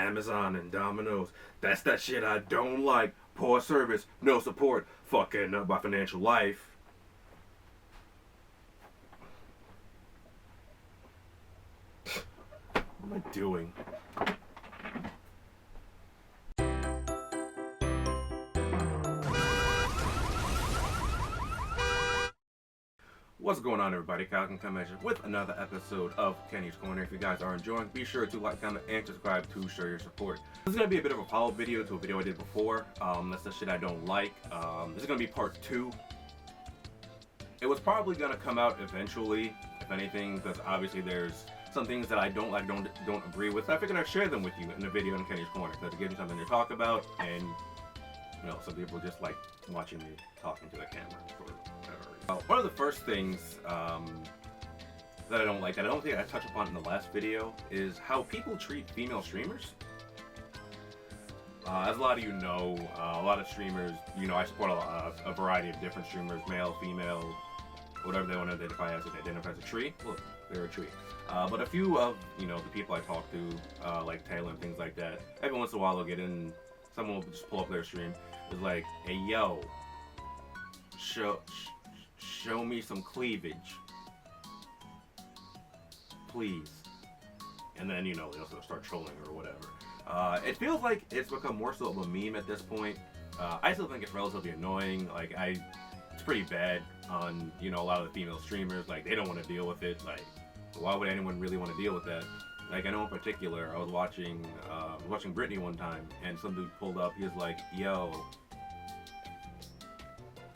Amazon and Domino's. That's that shit I don't like. Poor service, no support, fucking up my financial life. What am I doing? What's going on, everybody? Kyle can come at you with another episode of Kenny's Corner. If you guys are enjoying, be sure to like, comment, and subscribe to show your support. This is going to be a bit of a follow-up video to a video I did before. That's the shit I don't like. This is going to be part 2. It was probably going to come out eventually, if anything, because obviously there's some things that I don't like, don't agree with. I figured I'd share them with you in the video in Kenny's Corner, because it gives you something to talk about, and you know, some people just like watching me talking to the camera for whatever reason. One of the first things that I don't like, that I don't think I touched upon in the last video, is how people treat female streamers. As a lot of you know, a lot of streamers, you know, I support a variety of different streamers, male, female, whatever they want to identify as. If they identify as a tree, look, they're a tree. But a few of, you know, the people I talk to, like Taylor and things like that, every once in a while they'll get in, someone will just pull up their stream, is like, hey yo, show me some cleavage, please. And then, you know, they'll start trolling or whatever. It feels like it's become more so of a meme at this point. I still think it's relatively annoying. Like, it's pretty bad on, you know, a lot of the female streamers. Like, they don't want to deal with it. Like, why would anyone really want to deal with that? Like, I know in particular, I was watching Brittany one time, and some dude pulled up. He was like, yo,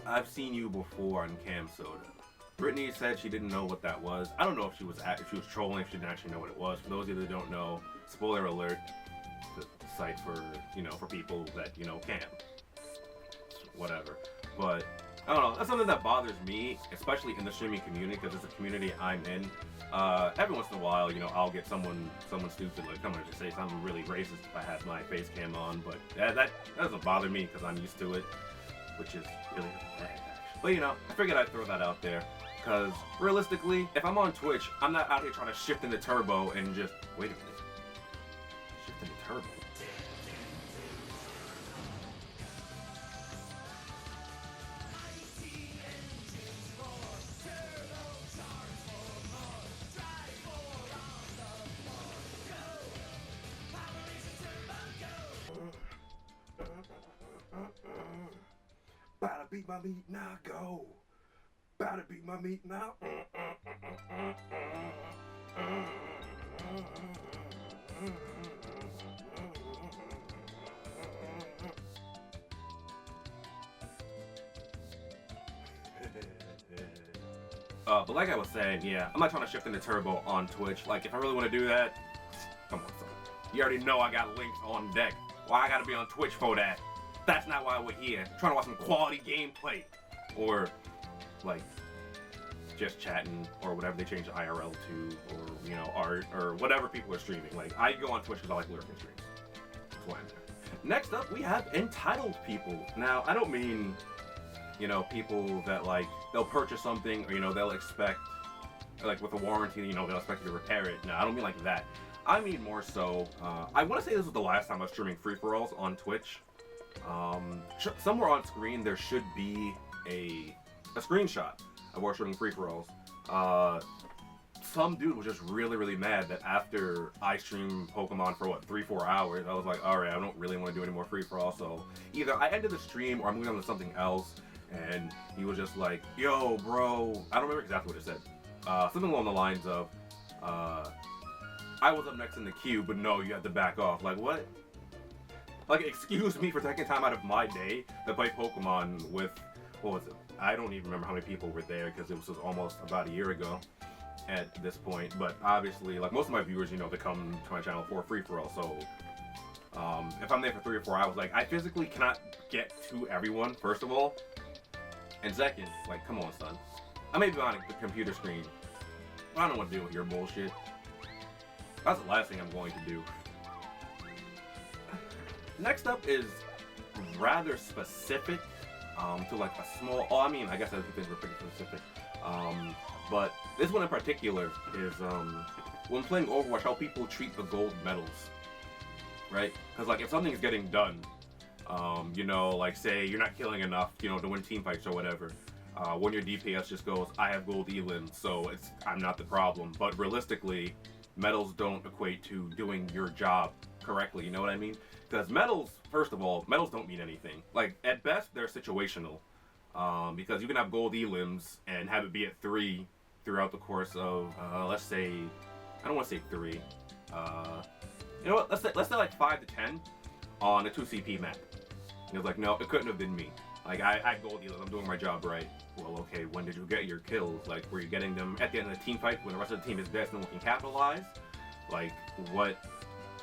I've seen you before on Cam Soda. Brittany said she didn't know what that was. I don't know if she was trolling, if she didn't actually know what it was. For those of you that don't know, spoiler alert, the site for, you know, for people that, you know, Cam. Whatever. But I don't know, that's something that bothers me, especially in the streaming community, because it's a community I'm in. Every once in a while, you know, I'll get someone stupid, like, come on, just say something really racist if I have my face cam on, but that doesn't bother me, because I'm used to it, which is really bad, actually. But, you know, I figured I'd throw that out there, because, realistically, if I'm on Twitch, I'm not out here trying to shift into turbo and just, wait a minute, shift into turbo? Bout to beat my meat now, go. Bout to beat my meat now. But like I was saying, yeah, I'm not trying to shift into turbo on Twitch. Like, if I really want to do that, come on, son. You already know I got links on deck. Why I gotta be on Twitch for that? That's not why we're here. I'm trying to watch some quality gameplay. Or, like, just chatting, or whatever they change IRL to, or, you know, art, or whatever people are streaming. Like, I go on Twitch because I like lurking streams. That's why I'm there. Next up, we have entitled people. Now, I don't mean, you know, people that, like, they'll purchase something, or, you know, they'll expect, like, with a warranty, you know, they'll expect you to repair it. No, I don't mean like that. I mean more so, I want to say this was the last time I was streaming free-for-alls on Twitch. Somewhere on screen there should be a screenshot of our streaming free-for-alls. Some dude was just really mad that after I streamed Pokemon for what, 3-4 hours, I was like, alright, I don't really want to do any more free-for-all, so either I ended the stream or I'm moving on to something else. And he was just like, yo bro, I don't remember exactly what it said, something along the lines of, I was up next in the queue, but no, you have to back off. Like, what? Like, excuse me for taking time out of my day to play Pokemon with, what was it? I don't even remember how many people were there, because it was almost about a year ago at this point. But obviously, like, most of my viewers, you know, they come to my channel for a free-for-all. So, if I'm there for 3 or 4 hours, like, I physically cannot get to everyone, first of all. And second, like, come on, son. I may be on the computer screen, but I don't want to deal with your bullshit. That's the last thing I'm going to do. Next up is rather specific to like a small, I mean, I guess other things are pretty specific. But this one in particular is when playing Overwatch, how people treat the gold medals. right? Because like if something's getting done, you know, like say you're not killing enough, you know, to win team fights or whatever. When your DPS just goes, I have gold elims, so I'm not the problem. But realistically, medals don't equate to doing your job correctly. You know what I mean? Because medals, first of all, medals don't mean anything. Like at best, they're situational. Because you can have gold elims and have it be at 3 throughout the course of, let's say, I don't want to say 3. You know what? Let's say like 5 to 10 on a 2 CP map. And it's like, no, it couldn't have been me. Like I had gold elims, I'm doing my job right. Well, okay, when did you get your kills? Like, were you getting them at the end of the team fight when the rest of the team is dead, so no one can capitalize? Like, what?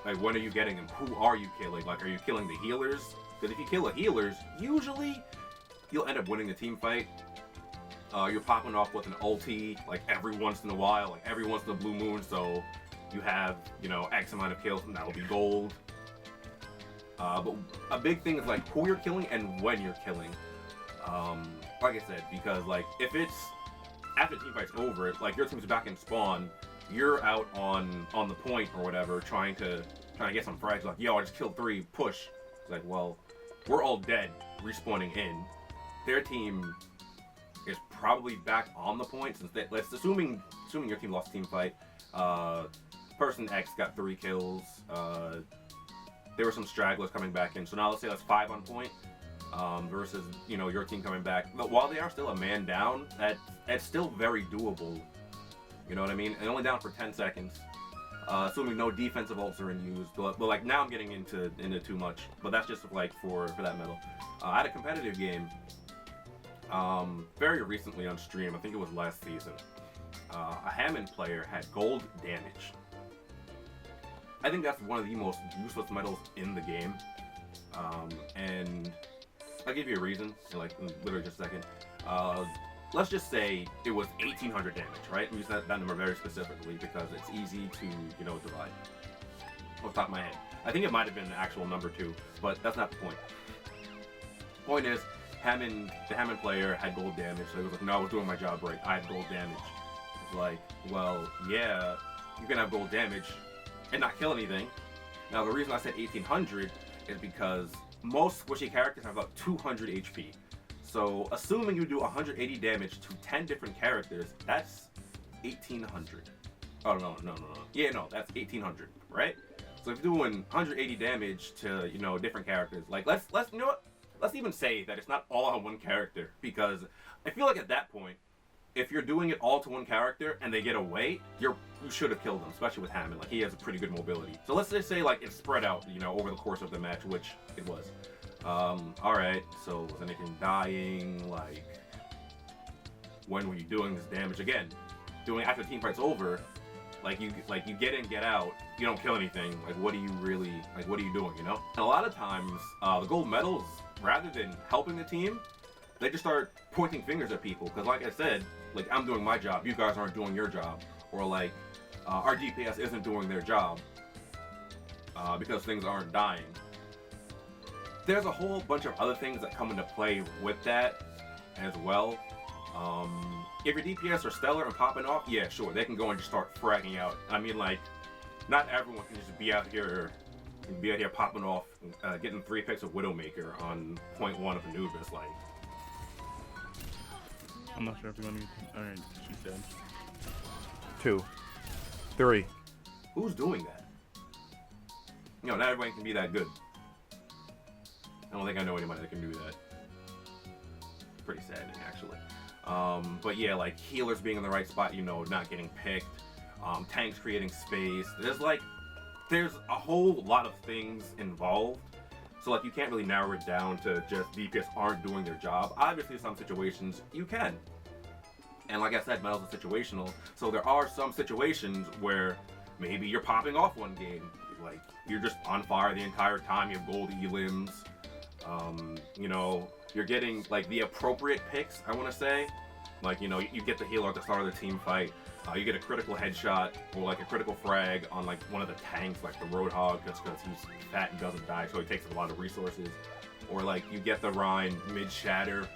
Like, when are you getting them? Who are you killing? Like, are you killing the healers? Because if you kill the healers, usually you'll end up winning the team fight. You're popping off with an ulti, like, every once in a while, like, every once in a blue moon, so you have, you know, X amount of kills, and that'll be gold. But a big thing is, like, who you're killing and when you're killing. Like I said, because, like, if it's after the team fight's over, like, your team's back in spawn, you're out on the point or whatever, trying to get some frags, like, yo, I just killed 3, push. It's like, well, we're all dead, respawning in. Their team is probably back on the point, since let's assuming your team lost the team fight. Person X got 3 kills. There were some stragglers coming back in, so now let's say that's 5 on point. Versus, you know, your team coming back. But while they are still a man down, that's still very doable. You know what I mean? And only down for 10 seconds. Assuming no defensive ults are in use. But like now I'm getting into too much. But that's just like for that medal. I had a competitive game very recently on stream. I think it was last season. A Hammond player had gold damage. I think that's one of the most useless medals in the game. And I'll give you a reason in like literally just a second. Let's just say it was 1800 damage, right? I'm using that number very specifically because it's easy to, you know, divide off the top of my head. I think it might have been the actual number too, but that's not the point. Point is, the Hammond player had gold damage, so he was like, no, I was doing my job right. I had gold damage. It's like, well, yeah, you can have gold damage and not kill anything. Now, the reason I said 1800 is because most squishy characters have about 200 HP. So, assuming you do 180 damage to 10 different characters, that's 1800. Oh, no. Yeah, no, that's 1800, right? So, if you're doing 180 damage to, you know, different characters, like, let's you know what? Let's even say that it's not all on one character, because I feel like at that point, if you're doing it all to one character and they get away, you should have killed them, especially with Hammond. Like, he has a pretty good mobility. So let's just say, like, it's spread out, you know, over the course of the match, which it was. Alright, so was anything dying? Like, when were you doing this damage? Again, doing after the team fight's over, like you get in, get out, you don't kill anything. Like, what are you doing, you know? And a lot of times, the gold medals, rather than helping the team, they just start pointing fingers at people. Because like I said, like, I'm doing my job, you guys aren't doing your job. Or like, our DPS isn't doing their job, because things aren't dying. There's a whole bunch of other things that come into play with that as well. If your DPS are stellar and popping off, yeah, sure, they can go and just start fragging out. I mean, like, not everyone can just be out here popping off, getting 3 picks of Widowmaker on point 1 of Anubis, like. I'm not sure if you're gonna alright, she said. 2, 3. Who's doing that? You know, not everyone can be that good. I don't think I know anybody that can do that. Pretty saddening, actually. But yeah, like, healers being in the right spot, you know, not getting picked. Tanks creating space. There's a whole lot of things involved. So, like, you can't really narrow it down to just DPS aren't doing their job. Obviously, in some situations, you can. And like I said, medals are situational. So there are some situations where maybe you're popping off one game. Like, you're just on fire the entire time. You have gold elims. You know, you're getting, like, the appropriate picks, I want to say. Like, you know, you get the healer at the start of the team fight. You get a critical headshot or, like, a critical frag on, like, one of the tanks, like the Roadhog, just because he's fat and doesn't die, so he takes up a lot of resources. Or, like, you get the Rhine mid-shatter.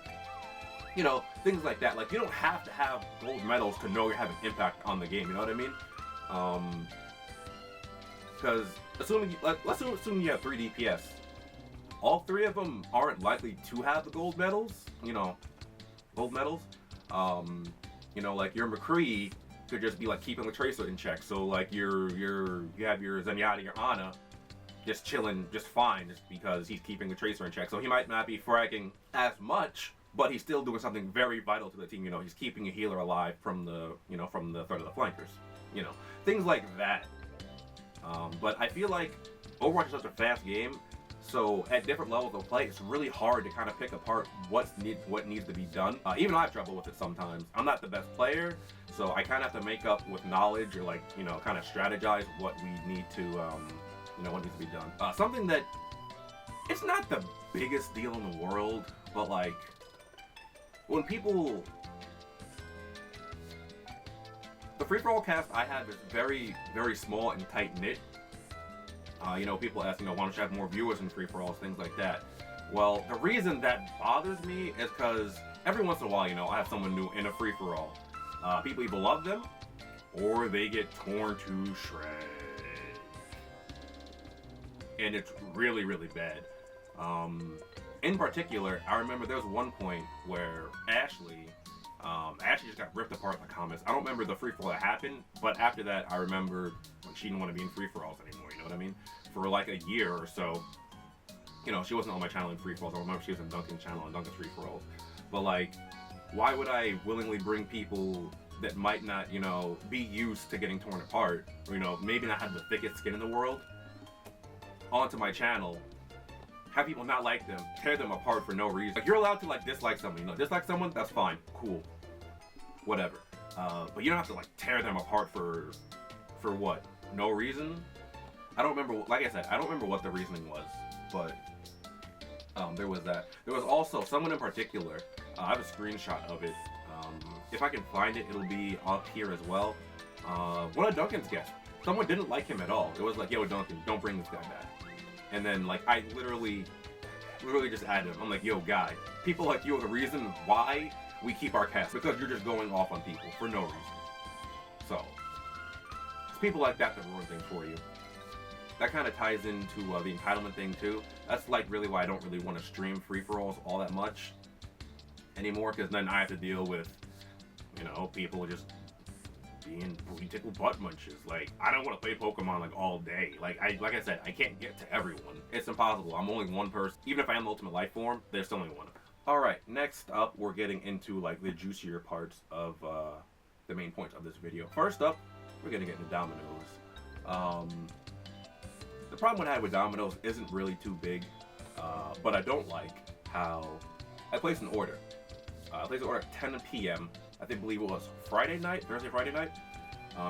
You know, things like that. Like, you don't have to have gold medals to know you're having impact on the game, you know what I mean? Because let's assume you have 3 DPS. All 3 of them aren't likely to have the gold medals. Gold medals. Like your McCree could just be like keeping the Tracer in check. So like you have your Zenyatta, your Ana, just chilling just fine, just because he's keeping the Tracer in check. So he might not be fragging as much, but he's still doing something very vital to the team. He's keeping a healer alive from the threat of the flankers. Things like that. But I feel like Overwatch is such a fast game, so at different levels of play, it's really hard to kind of pick apart what needs to be done. Even I have trouble with it sometimes. I'm not the best player, so I kind of have to make up with knowledge, or kind of strategize what we need to, what needs to be done. Something that it's not the biggest deal in the world, but like when people. The free-for-all cast I have is very, very small and tight-knit. People ask, why don't you have more viewers in free-for-alls, things like that. Well, the reason that bothers me is because every once in a while, I have someone new in a free-for-all. People either love them, or they get torn to shreds. And it's really, really bad. In particular, I remember there was one point where Ashley just got ripped apart in the comments. I don't remember the free-for-all that happened, but after that, I remember she didn't want to be in free-for-alls anymore, you know what I mean? For like a year or so, she wasn't on my channel in free-for-alls. I remember she was in Duncan's channel and Duncan's free-for-alls. But like, why would I willingly bring people that might not, be used to getting torn apart, or, maybe not have the thickest skin in the world, onto my channel, have people not like them, tear them apart for no reason? Like, you're allowed to dislike someone, dislike someone, that's fine, cool, whatever. But you don't have to tear them apart for what? No reason? I don't remember, like I said, I don't remember what the reasoning was, but there was that. There was also someone in particular, I have a screenshot of it. If I can find it, it'll be up here as well. One of Duncan's guests, someone didn't like him at all. It was like, yo, Duncan, don't bring this guy back. And then I literally just added him. I'm like, yo, guy, people like you are the reason why we keep our cast, because you're just going off on people for no reason. So, it's people like that that ruin things for you. That kind of ties into the entitlement thing too. That's really why I don't really want to stream free-for-alls all that much anymore, because then I have to deal with, people just being booty tickle butt munches. I don't want to play Pokemon all day. Like I said, I can't get to everyone. It's impossible. I'm only one person. Even if I am the Ultimate Life Form, there's still only one. Alright, next up, we're getting into the juicier parts of the main points of this video. First up, we're gonna get into Dominoes. The problem I had with Dominoes isn't really too big, but I don't like how I placed an order. I placed an order at 10 p.m. I believe it was Friday night, Thursday, Friday night,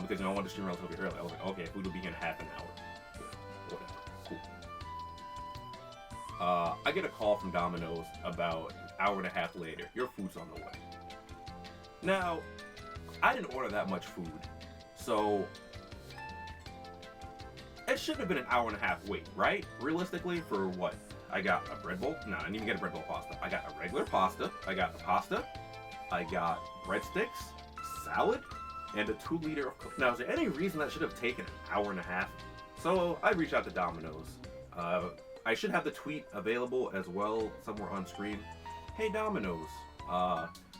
because I wanted to stream relatively early. I was like, okay, food will be in half an hour. Yeah, whatever, cool. I get a call from Domino's about an hour and a half later. Your food's on the way. Now, I didn't order that much food, so it should have been an hour and a half wait, right? Realistically, for what? I got a bread bowl. No, I didn't even get a bread bowl pasta. I got a regular pasta. I got the pasta. I got breadsticks, salad, and a 2-liter of Coke. Now, is there any reason that should have taken an hour and a half? So I reached out to Domino's. I should have the tweet available as well somewhere on screen. Hey Domino's,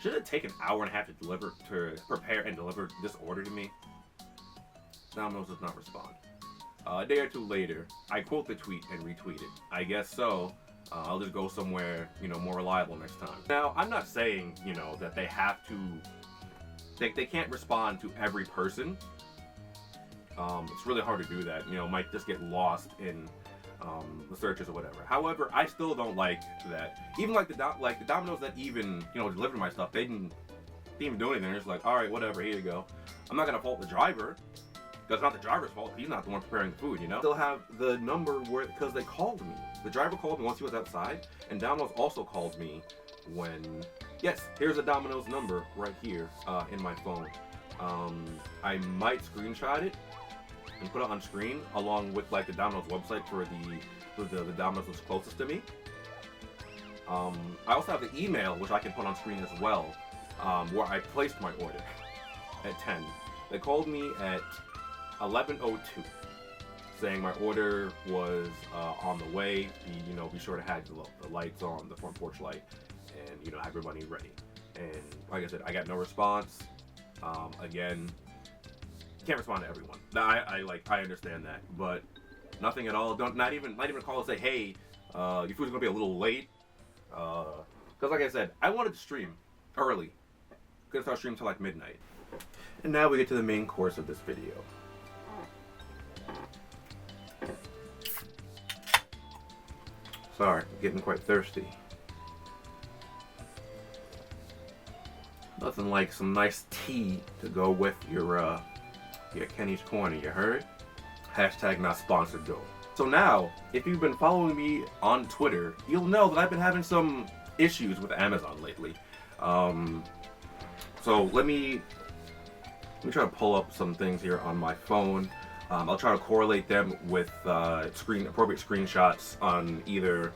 should it take an hour and a half to prepare and deliver this order to me? Domino's does not respond. A day or two later, I quote the tweet and retweet it. I guess so. I'll just go somewhere, more reliable next time. Now, I'm not saying, that they have to, they can't respond to every person. It's really hard to do that, might just get lost in the searches or whatever. However, I still don't like that. Even the Domino's that even, delivered my stuff, they didn't even do anything. They're just like, all right, whatever, here you go. I'm not gonna fault the driver. That's not the driver's fault. He's not the one preparing the food, Still have the number because they called me. The driver called me once he was outside, and Domino's also called me when. Yes, here's a Domino's number right here in my phone. I might screenshot it and put it on screen along with the Domino's website for the Domino's that's closest to me. I also have the email which I can put on screen as well, where I placed my order at 10. They called me at 11:02. saying my order was on the way. Be sure to have the lights on, the front porch light, and have your money ready. And like I said, I got no response. Again, can't respond to everyone. Now I understand that, but nothing at all. Not even call and say, hey, your food's gonna be a little late. Because like I said, I wanted to stream early. Couldn't start streaming till like midnight. And now we get to the main course of this video. Sorry, I'm getting quite thirsty. Nothing like some nice tea to go with your Kenny's Corner, you heard? Hashtag not sponsored though. So now, if you've been following me on Twitter, you'll know that I've been having some issues with Amazon lately. So let me try to pull up some things here on my phone. I'll try to correlate them with appropriate screenshots on either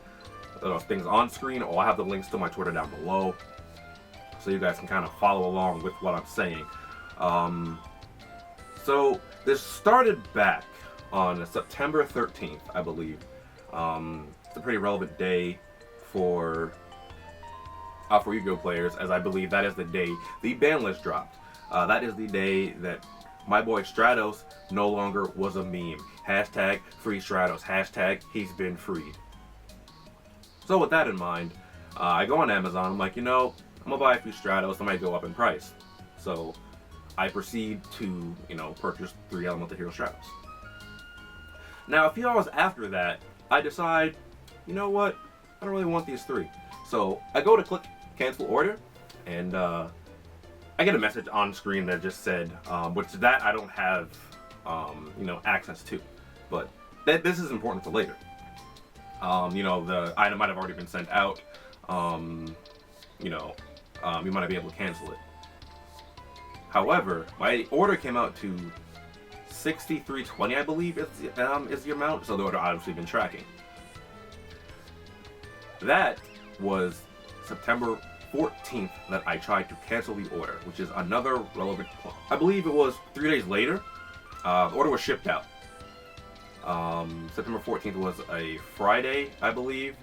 things on screen, or I'll have the links to my Twitter down below, so you guys can kind of follow along with what I'm saying. So this started back on September 13th, I believe. It's a pretty relevant day for Yu-Gi-Oh players, as I believe that is the day the ban list dropped. That is the day that my boy Stratos no longer was a meme. Hashtag free Stratos. Hashtag he's been freed. So with that in mind, I go on Amazon. I'm like, I'm gonna buy a few Stratos. They might go up in price. So I proceed to, purchase 3 Elemental Hero Stratos. Now, a few hours after that, I decide, you know what? I don't really want these 3. So I go to click cancel order, and I get a message on screen that just said, which that I don't have, access to. But this is important for later. The item might have already been sent out. You might not be able to cancel it. However, my order came out to $63.20, I believe is the amount. So the order obviously been tracking. That was September 14th that I tried to cancel the order, which is another relevant point. I believe it was 3 days later. The order was shipped out. September 14th was a Friday, I believe.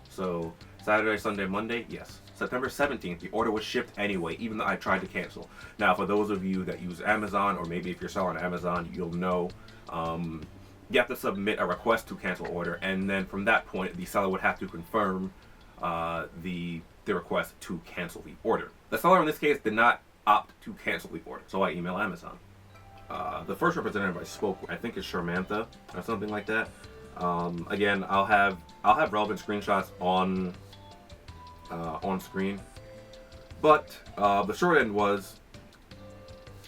So Saturday, Sunday, Monday, yes. September 17th, the order was shipped anyway, even though I tried to cancel. Now, for those of you that use Amazon, or maybe if you're selling on Amazon, you'll know you have to submit a request to cancel order, and then from that point, the seller would have to confirm the request to cancel the order. The seller in this case did not opt to cancel the order, so I email Amazon. The first representative I spoke with, I think is Sharmantha or something like that. Again, I'll have relevant screenshots on screen, but the short end was,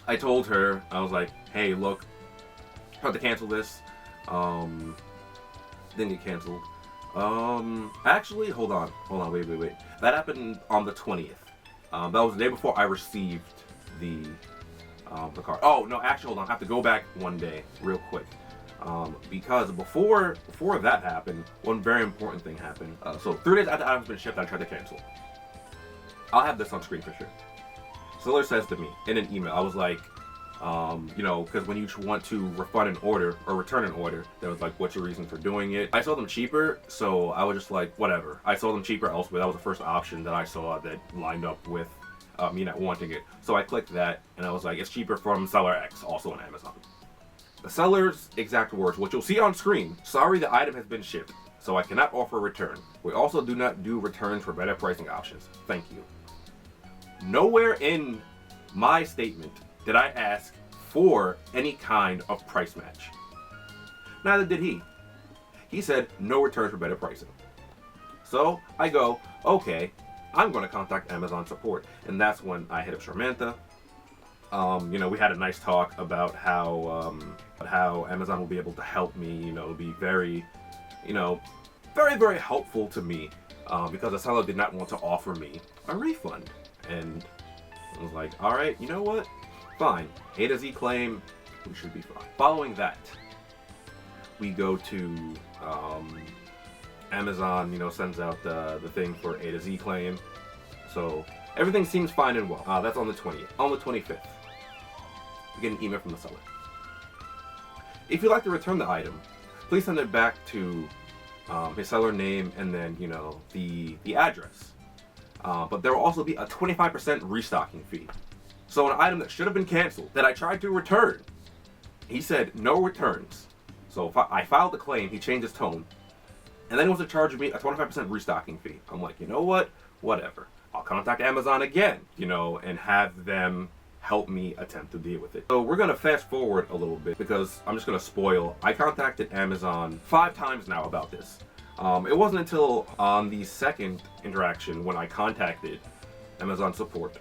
I told her, I was like, hey, look, I have to cancel this. Didn't get canceled. Actually, hold on, wait. That happened on the 20th. That was the day before I received the card. Oh no, actually, hold on. I have to go back one day, real quick, because before that happened, one very important thing happened. So 3 days after the item's been shipped, I tried to cancel. I'll have this on screen for sure. Seller says to me in an email, I was like, because when you want to refund an order or return an order, they was like, what's your reason for doing it? I saw them cheaper, so I was just like, whatever. I saw them cheaper elsewhere. That was the first option that I saw that lined up with me not wanting it. So I clicked that, and I was like, it's cheaper from seller X, also on Amazon. The seller's exact words, which you'll see on screen: sorry, the item has been shipped, so I cannot offer a return. We also do not do returns for better pricing options. Thank you. Nowhere in my statement did I ask for any kind of price match. Neither did he. He said no returns for better pricing. So I go, okay, I'm going to contact Amazon support. And that's when I hit up Sharmantha. We had a nice talk about how Amazon will be able to help me, be very, very, very helpful to me, because the seller did not want to offer me a refund. And I was like, all right, you know what? Fine. A to Z claim, we should be fine. Following that, we go to Amazon, sends out the thing for A to Z claim. So everything seems fine and well. That's on the 20th. On the 25th, we get an email from the seller. If you'd like to return the item, please send it back to his seller name and then, you know, the address. But there will also be a 25% restocking fee. So an item that should have been canceled, that I tried to return, he said no returns. So I filed the claim, he changed his tone, and then he was to charge me a 25% restocking fee. I'm like, you know what? Whatever. I'll contact Amazon again, you know, and have them help me attempt to deal with it. So we're gonna fast forward a little bit because I'm just gonna spoil. I contacted Amazon 5 times now about this. It wasn't until on the second interaction when I contacted Amazon support,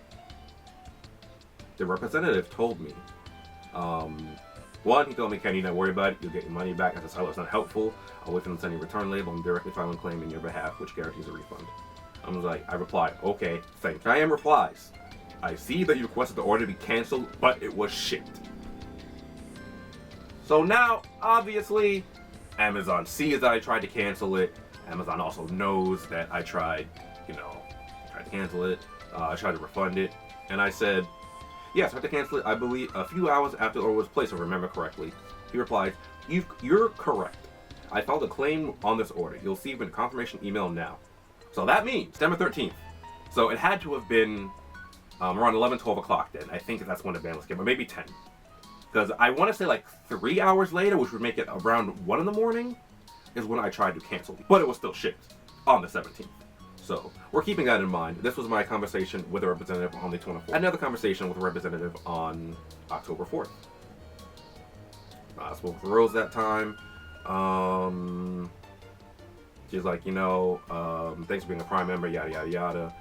the representative told me, one, he told me, Kenny, don't worry about it, you'll get your money back. As a seller, it's not helpful. I'll wait for them to send you a return label and directly file a claim in your behalf, which guarantees a refund. I replied, okay, thanks. I am replies. I see that you requested the order to be canceled, but it was shipped. So now, obviously, Amazon sees that I tried to cancel it. Amazon also knows that I tried to cancel it. I tried to refund it. And I said, yes, I had to cancel it, I believe, a few hours after the order was placed, if I remember correctly. He replied, you're correct. I filed a claim on this order. You'll see a confirmation email now. So that means December 13th. So it had to have been around 11, 12 o'clock then. I think that's when the ban was given, or maybe 10. Because I want to say like 3 hours later, which would make it around 1 in the morning, is when I tried to cancel it. But it was still shipped on the 17th. So we're keeping that in mind. This was my conversation with a representative on the 24th. Another conversation with a representative on October 4th. I spoke with Rose that time. She's like, thanks for being a Prime member, yada, yada, yada.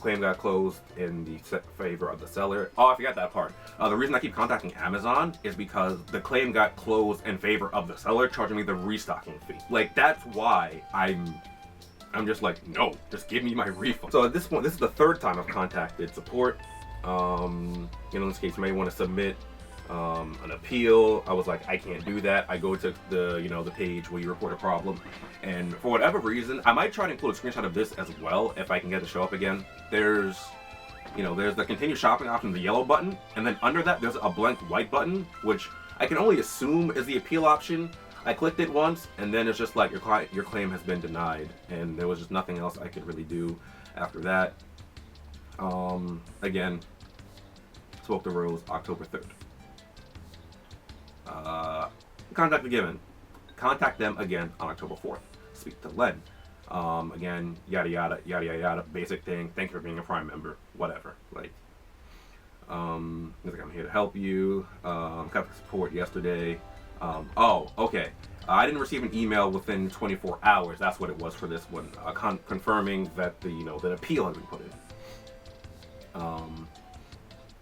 Claim got closed in the favor of the seller. Oh, I forgot that part. The reason I keep contacting Amazon is because the claim got closed in favor of the seller, charging me the restocking fee. Like, that's why I'm just like, no, just give me my refund. So at this point, this is the 3rd time I've contacted support. In this case, you may want to submit an appeal. I was like, I can't do that. I go to the page where you report a problem, and for whatever reason, I might try to include a screenshot of this as well if I can get it to show up again. There's the continue shopping option, the yellow button, and then under that there's a blank white button, which I can only assume is the appeal option. I clicked it once, and then it's just like your claim has been denied, and there was just nothing else I could really do after that. Again, spoke to Rose October 3rd. Contact them again on October 4th. Speak to Len. Again, yada yada yada yada yada. Basic thing. Thank you for being a Prime member. Whatever. Like, he's like, I'm here to help you. Got the support yesterday. Oh, okay. I didn't receive an email within 24 hours. That's what it was for this one. Confirming that the appeal had been put in.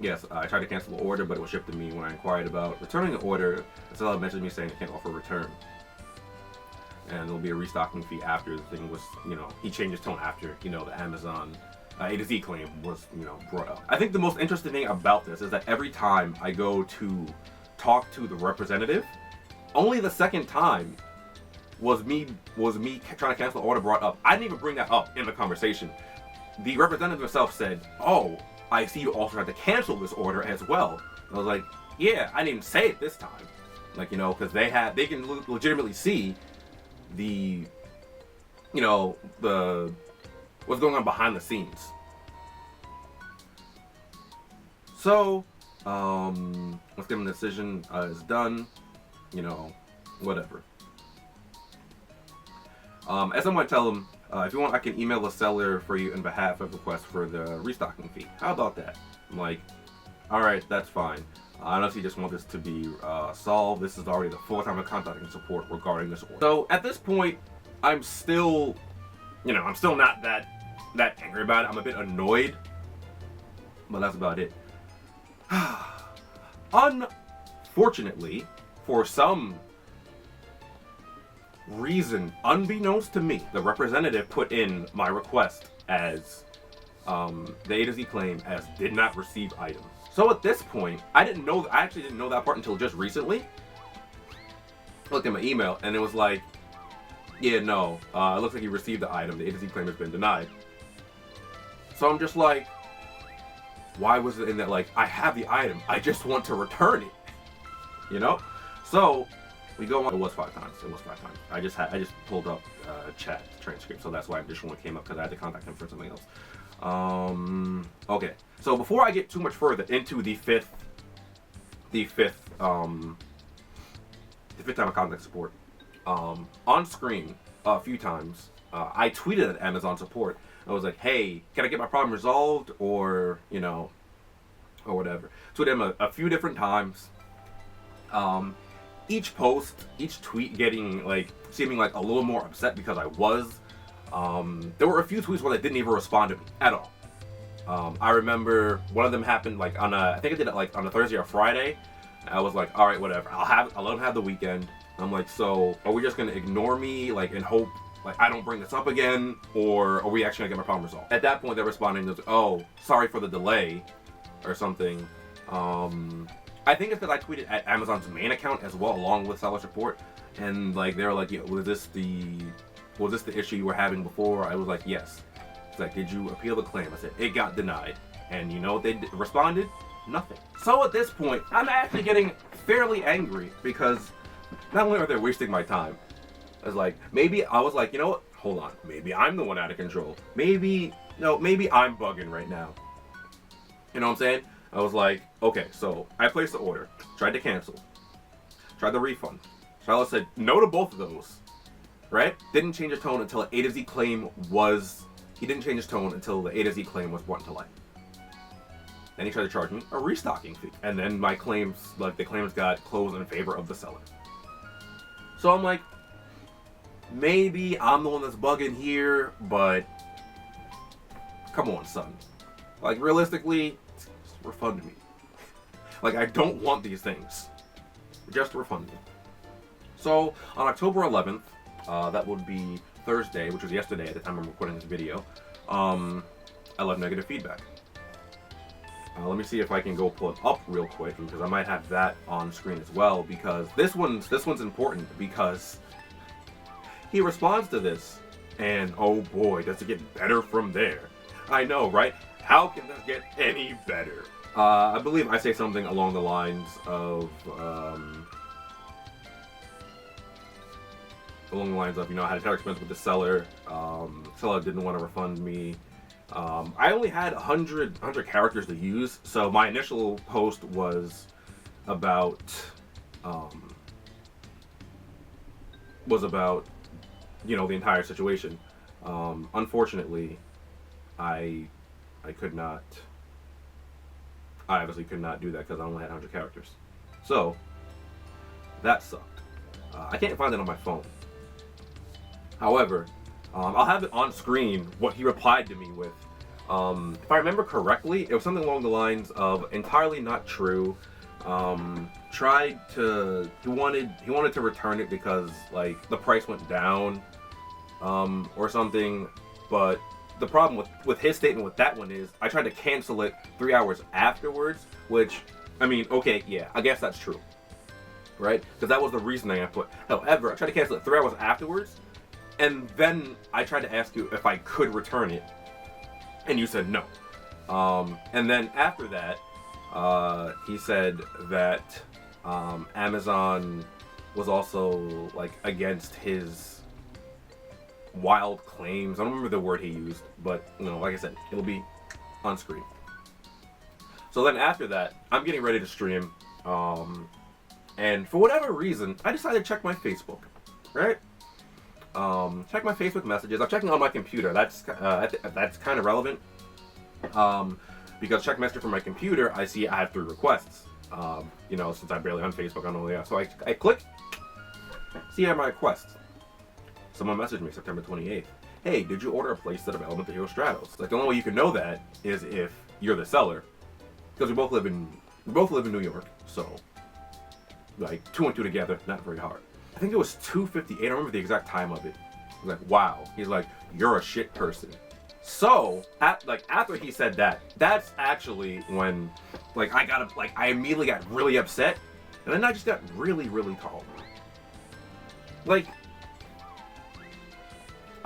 Yes, I tried to cancel the order, but it was shipped to me when I inquired about returning the order. The seller messaged me saying they can't offer a return. And there'll be a restocking fee after the thing was, he changed his tone after, the Amazon A to Z claim was, brought up. I think the most interesting thing about this is that every time I go to talk to the representative, only the 2nd time was me trying to cancel the order brought up. I didn't even bring that up in the conversation. The representative herself said, oh, I see you also had to cancel this order as well. And I was like, yeah, I didn't say it this time. Like, because they can legitimately see the what's going on behind the scenes. So, let's give them the decision is done, whatever. As I'm going to tell them, if you want, I can email the seller for you in behalf of request for the restocking fee. How about that? I'm like, alright, that's fine. I honestly just want this to be solved. This is already the 4th time I'm contacting support regarding this order. So at this point, I'm still not that angry about it. I'm a bit annoyed, but that's about it. Unfortunately, for some reason unbeknownst to me, the representative put in my request as the A to Z claim as did not receive item. So at this point, I actually didn't know that part until just recently. I looked at my email and it was like, yeah, no, it looks like you received the item. The A to Z claim has been denied. So I'm just like, why was it in that, like, I have the item, I just want to return it, So We go on. It was 5 times. It was 5 times. I just pulled up chat transcript, so that's why this one came up because I had to contact him for something else. Okay. So before I get too much further into the fifth time of contact support, on screen a few times, I tweeted at Amazon support. I was like, "Hey, can I get my problem resolved?" Or or whatever. Tweeted him a few different times. Each post, each tweet getting seeming like a little more upset because I was. There were a few tweets where they didn't even respond to me at all. I remember one of them happened I think I did it on a Thursday or Friday. I was like, all right, whatever. I'll let them have the weekend. I'm like, so are we just gonna ignore me and hope I don't bring this up again, or are we actually gonna get my problem resolved? At that point, they're responding to, oh, sorry for the delay, or something. I think it's because I tweeted at Amazon's main account as well, along with seller support, and they were like, yeah, was this the issue you were having before? I was like, yes. It's like, did you appeal the claim? I said, it got denied. And you know what they responded? Nothing. So at this point, I'm actually getting fairly angry because not only are they wasting my time, I was like, you know what? Hold on. Maybe I'm the one out of control. Maybe I'm bugging right now. You know what I'm saying? I was like, okay, so I placed the order, tried to cancel, tried the refund. Charlotte said no to both of those, right? Didn't change his tone until the A to Z claim was, he didn't change his tone until the A to Z claim was brought to light. Then he tried to charge me a restocking fee. And then my claims, the claims got closed in favor of the seller. So I'm like, maybe I'm the one that's bugging here, but come on, son. Realistically, refund me. I don't want these things. Just refund me. So, on October 11th, that would be Thursday, which was yesterday at the time I'm recording this video, I left negative feedback. Let me see if I can go pull it up real quick, because I might have that on screen as well, because this one's important, because he responds to this, and oh boy, does it get better from there. I know, right? How can this get any better? I believe I say something along the lines of, I had a tele expense with the seller. Seller didn't want to refund me. I only had 100 characters to use, so my initial post was about, the entire situation. Unfortunately, I obviously could not do that because I only had 100 characters. So, that sucked. I can't find it on my phone. However, I'll have it on screen what he replied to me with. If I remember correctly, it was something along the lines of entirely not true. He wanted to return it because the price went down, or something, but the problem with his statement with that one is I tried to cancel it 3 hours afterwards, which, okay, yeah, I guess that's true, right? Because that was the reasoning I put. However, I tried to cancel it 3 hours afterwards, and then I tried to ask you if I could return it, and you said no. And then after that, he said that Amazon was also against his wild claims. I don't remember the word he used, but like I said, it'll be on screen. So then after that, I'm getting ready to stream, and for whatever reason, I decided to check my Facebook, right? Check my Facebook messages. I'm checking on my computer. That's kind of relevant, because check message from my computer, I see I have 3 requests. Since I'm barely on Facebook, I don't know. So I click, see my requests. Someone messaged me September 28th. Hey, did you order a playset of Element of Hero Stratos? The only way you can know that is if you're the seller, because we both live in New York. So 2 and 2 together, not very hard. I think it was 2:58. I don't remember the exact time of it. I was like, wow. He's like, you're a shit person. So after he said that, that's actually when I immediately got really upset, and then I just got really, really calm.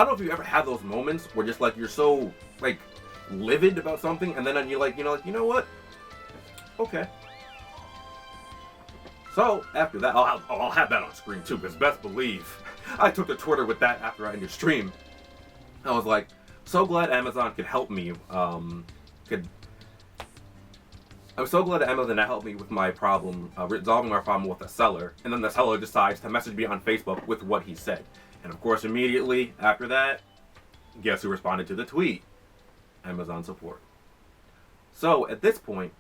I don't know if you ever have those moments where just you're so livid about something, and then you're you know what? Okay. So after that, I'll have that on screen too, because best believe I took to Twitter with that after I ended stream. I was like, so glad Amazon could help me. I'm so glad that Amazon helped me with my problem, resolving my problem with the seller. And then the seller decides to message me on Facebook with what he said. And of course, immediately after that, guess who responded to the tweet? Amazon support. So at this point,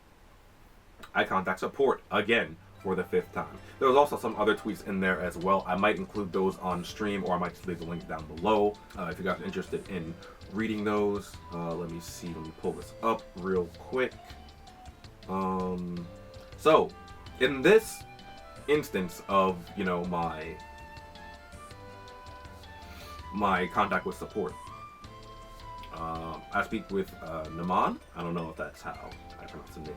I contact support again for the 5th time. There was also some other tweets in there as well. I might include those on stream, or I might just leave the link down below if you guys are interested in reading those. Let me see. Let me pull this up real quick. So in this instance of, you know, my contact with support, I speak with Naman. I don't know if that's how I pronounce the name.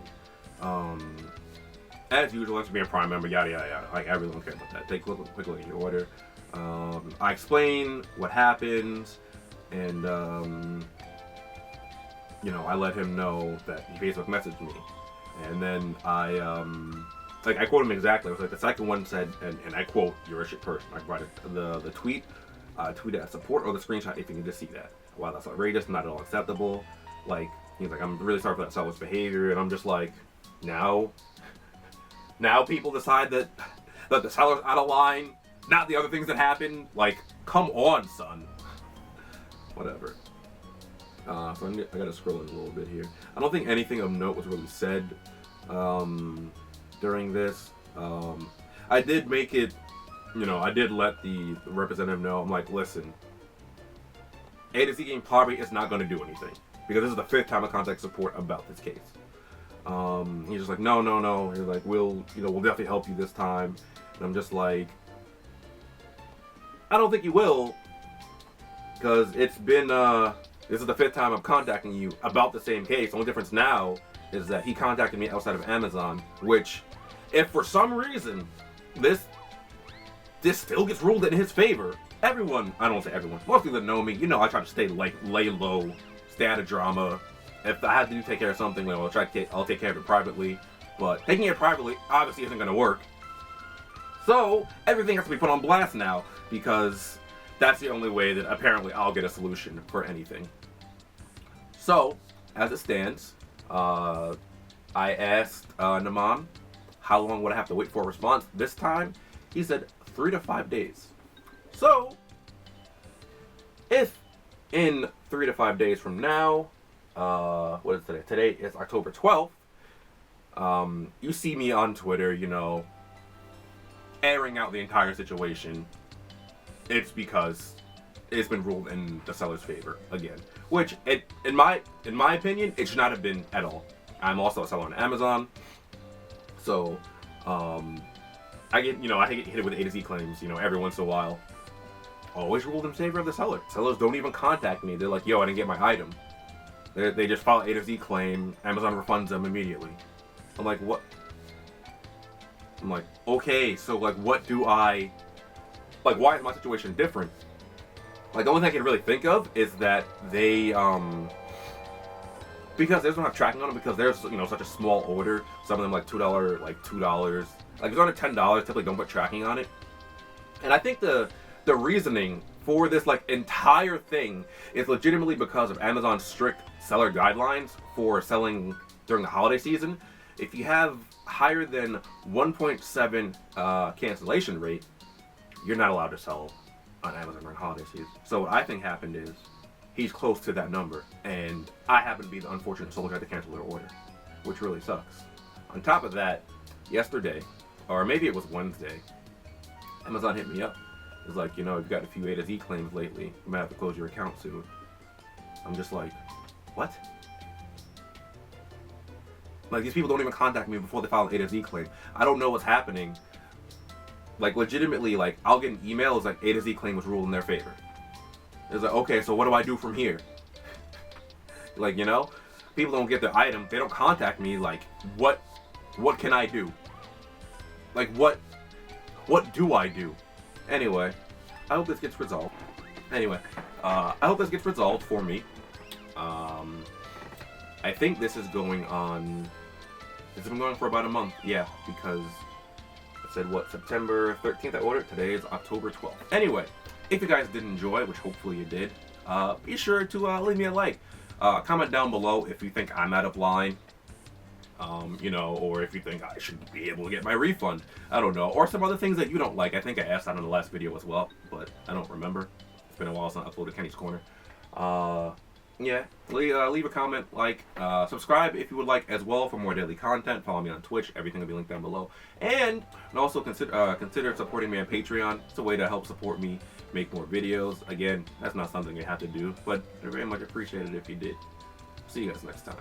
As usual, let's be a Prime member, yada yada yada. Like, I really don't care about that. Take a quick look at your order. I explain what happens, and you know, I let him know that he Facebook messaged me, and then I quote him exactly. It was like the second one said, and I quote, "You're a shit person." I provided the tweet, tweet at support or the screenshot if you can just see that. Wow, that's outrageous, not at all acceptable. Like, he's like, I'm really sorry for that seller's behavior, and I'm just like, now people decide that the seller's out of line, not the other things that happened. Like, come on, son. Whatever. So I gotta scroll in a little bit here. I don't think anything of note was really said during this. I did make it, you know, I did let the representative know. I'm like, listen, A to Z game probably is not going to do anything, because this is the 5th time I contact support about this case. He's just like, no. He's like, we'll definitely help you this time. And I'm just like, I don't think you will, because it's been this is the 5th time I'm contacting you about the same case. The only difference now is that he contacted me outside of Amazon, which, if for some reason this still gets ruled in his favor, everyone, I don't want to say everyone, most people that know me, you know, I try to stay lay low, stay out of drama. If I have to take care of something, well, I'll take care of it privately. But taking it privately obviously isn't going to work. So everything has to be put on blast now, because that's the only way that apparently I'll get a solution for anything. So as it stands, I asked Naman how long would I have to wait for a response. This time he said 3 to 5 days. So if in 3 to 5 days from now, what is today? Today is October 12th. You see me on Twitter, you know, airing out the entire situation, it's because it's been ruled in the seller's favor again. Which, in my opinion, it should not have been at all. I'm also a seller on Amazon, so I get hit with A to Z claims, you know, every once in a while. Always ruled in favor of the seller. Sellers don't even contact me. They're like, yo, I didn't get my item. They just file A to Z claim. Amazon refunds them immediately. I'm like, what? I'm like, okay, so like, what do I, like, why is my situation different? Like, the only thing I can really think of is that they, because they don't have tracking on them, because there's, you know, such a small order. Some of them like $2, like $2. Like, if it's under $10, typically don't put tracking on it. And I think the reasoning for this, like, entire thing is legitimately because of Amazon's strict seller guidelines for selling during the holiday season. If you have higher than 1.7 cancellation rate, you're not allowed to sell on Amazon during holiday season. So what I think happened is he's close to that number, and I happen to be the unfortunate soul who had to cancel their order, which really sucks. On top of that, yesterday, or maybe it was Wednesday, Amazon hit me up. It's like, you know, you've got a few A to Z claims lately. You might have to close your account soon. I'm just like, what? Like, these people don't even contact me before they file an A to Z claim. I don't know what's happening. Like, legitimately, like, I'll get an email, it's like, A to Z claim was ruled in their favor. It's like, okay, so what do I do from here? Like, you know? People don't get their item, they don't contact me, like, what can I do? Like, what do I do? Anyway, I hope this gets resolved. Anyway, I hope this gets resolved for me. I think this is going on... It's been going for about a month, yeah, because said what, September 13th I ordered. Today is October 12th. Anyway, if you guys did enjoy, which hopefully you did, be sure to leave me a like. Comment down below if you think I'm out of line. You know, or if you think I should be able to get my refund. I don't know. Or some other things that you don't like. I think I asked that in the last video as well, but I don't remember. It's been a while since I uploaded Kenny's Corner. Yeah, leave a comment, like, subscribe if you would like as well for more daily content. Follow me on Twitch. Everything will be linked down below. And also consider supporting me on Patreon. It's a way to help support me make more videos. Again, that's not something you have to do, but I very much appreciate it if you did. See you guys next time.